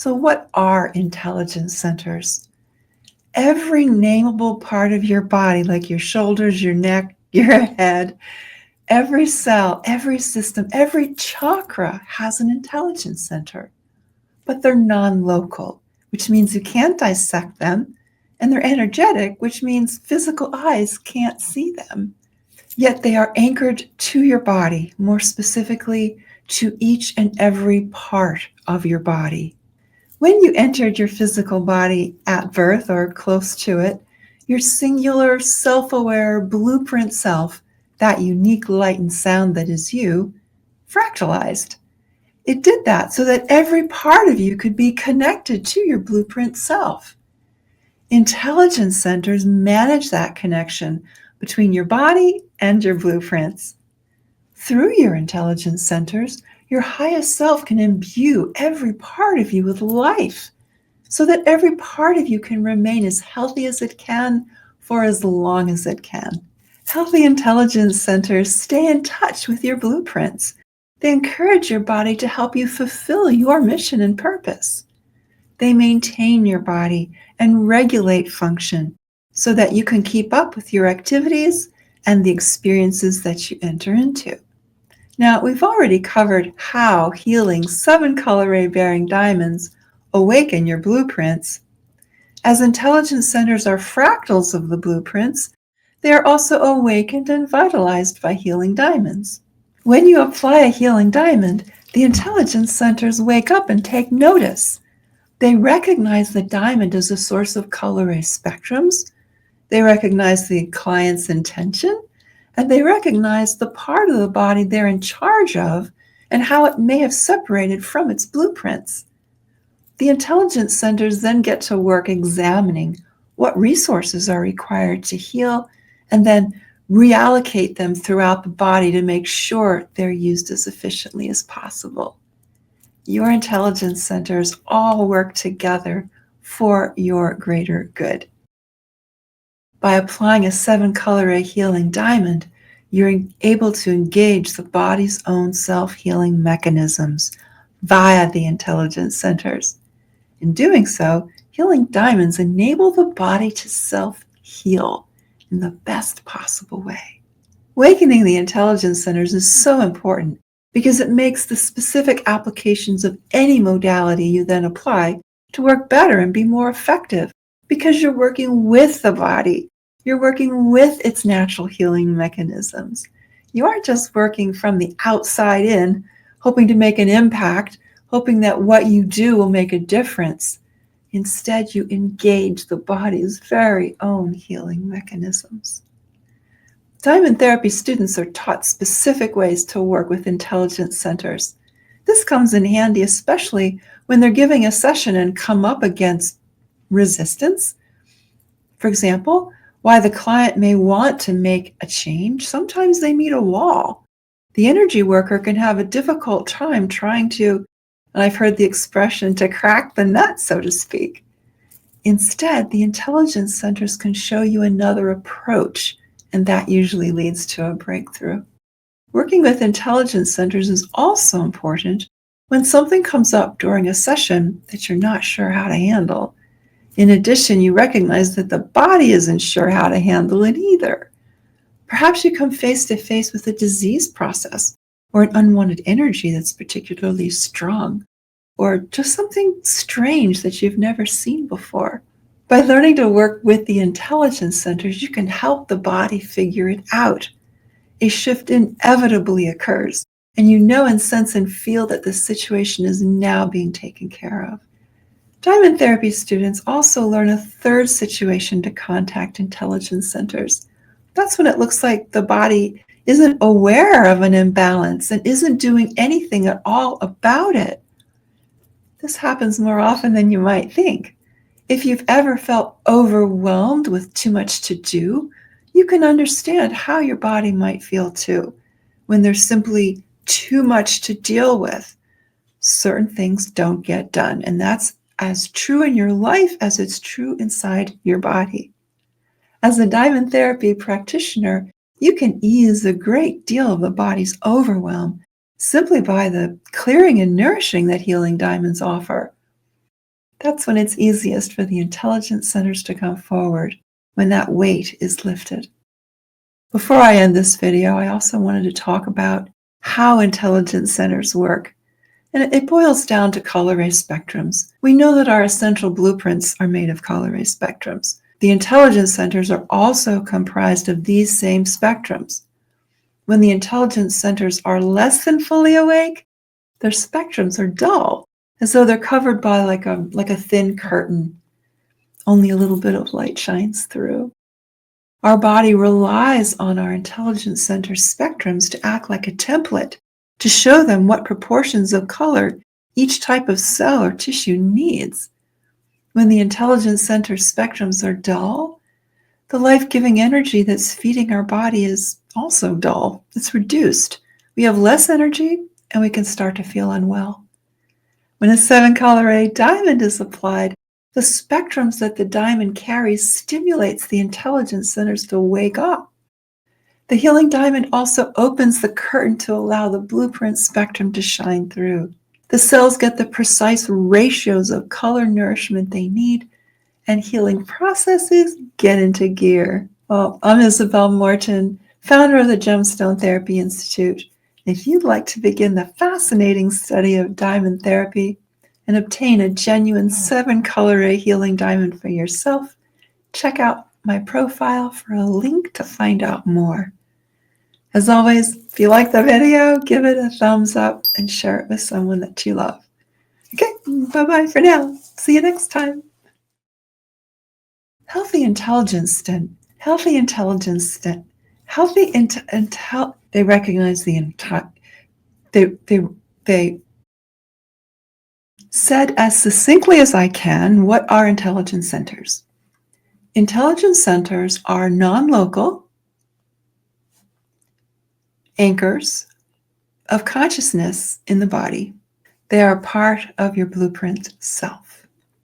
So, what are intelligence centers? Every nameable part of your body, like your shoulders, your neck, your head, every cell, every system, every chakra has an intelligence center, but they're non local, which means you can't dissect them, and they're energetic, which means physical eyes can't see them. Yet they are anchored to your body, more specifically to each and every part of your body. When you entered your physical body at birth or close to it, your singular, self aware blueprint self, that unique light and sound that is you, fractalized. It did that so that every part of you could be connected to your blueprint self. Intelligence centers manage that connection between your body and your blueprints. Through your intelligence centers, your highest self can imbue every part of you with life so that every part of you can remain as healthy as it can for as long as it can. Healthy intelligence centers stay in touch with your blueprints. They encourage your body to help you fulfill your mission and purpose. They maintain your body and regulate function so that you can keep up with your activities and the experiences that you enter into. Now, we've already covered how healing 7-color ray-bearing diamonds awaken your blueprints. As intelligence centers are fractals of the blueprints, they are also awakened and vitalized by healing diamonds. When you apply a healing diamond, the intelligence centers wake up and take notice. They recognize the diamond as a source of color ray spectrums. They recognize the client's intention, and they recognize the part of the body they're in charge of and how it may have separated from its blueprints. The intelligence centers then get to work examining what resources are required to heal and then reallocate them throughout the body to make sure they're used as efficiently as possible. Your intelligence centers all work together for your greater good. By applying a 7-color ray healing diamond, you're able to engage the body's own self-healing mechanisms via the intelligence centers. In doing so, healing diamonds enable the body to self-heal in the best possible way. Awakening the intelligence centers is so important because it makes the specific applications of any modality you then apply to work better and be more effective because you're working with the body. You're working with its natural healing mechanisms. You aren't just working from the outside in, hoping to make an impact, hoping that what you do will make a difference. Instead, you engage the body's very own healing mechanisms. Diamond therapy students are taught specific ways to work with intelligence centers. This comes in handy, especially when they're giving a session and come up against resistance. For example, why the client may want to make a change, sometimes they meet a wall. The energy worker can have a difficult time trying to, and I've heard the expression, to crack the nut, so to speak. Instead, the intelligence centers can show you another approach, and that usually leads to a breakthrough. Working with intelligence centers is also important when something comes up during a session that you're not sure how to handle. In addition, you recognize that the body isn't sure how to handle it either. Perhaps you come face to face with a disease process or an unwanted energy that's particularly strong, or just something strange that you've never seen before. By learning to work with the intelligence centers, you can help the body figure it out. A shift inevitably occurs, and you know and sense and feel that the situation is now being taken care of. Diamond therapy students also learn a third situation to contact intelligence centers. That's when it looks like the body isn't aware of an imbalance and isn't doing anything at all about it. This happens more often than you might think. If you've ever felt overwhelmed with too much to do, you can understand how your body might feel too, when there's simply too much to deal with. Certain things don't get done, and that's as true in your life as it's true inside your body. As a diamond therapy practitioner, you can ease a great deal of the body's overwhelm simply by the clearing and nourishing that healing diamonds offer. That's when it's easiest for the intelligence centers to come forward, when that weight is lifted. Before I end this video, I also wanted to talk about how intelligence centers work. And it boils down to color ray spectrums. We know that our essential blueprints are made of color ray spectrums. The intelligence centers are also comprised of these same spectrums. When the intelligence centers are less than fully awake, their spectrums are dull, as though they're covered by like a thin curtain. Only a little bit of light shines through. Our body relies on our intelligence center spectrums to act like a template, to show them what proportions of color each type of cell or tissue needs. When the intelligence center spectrums are dull, the life-giving energy that's feeding our body is also dull. It's reduced. We have less energy and we can start to feel unwell. When a 7-color ray diamond is applied, the spectrums that the diamond carries stimulates the intelligence centers to wake up. The healing diamond also opens the curtain to allow the blueprint spectrum to shine through. The cells get the precise ratios of color nourishment they need, and healing processes get into gear. Well, I'm Isabel Morton, founder of the Gemstone Therapy Institute. If you'd like to begin the fascinating study of diamond therapy and obtain a genuine 7-color ray healing diamond for yourself, check out my profile for a link to find out more. As always, if you like the video, give it a thumbs up and share it with someone that you love. Okay, bye-bye for now. See you next time. They recognize the entire, they said as succinctly as I can, what are intelligence centers? Intelligence centers are non-local anchors of consciousness in the body. They are part of your blueprint self.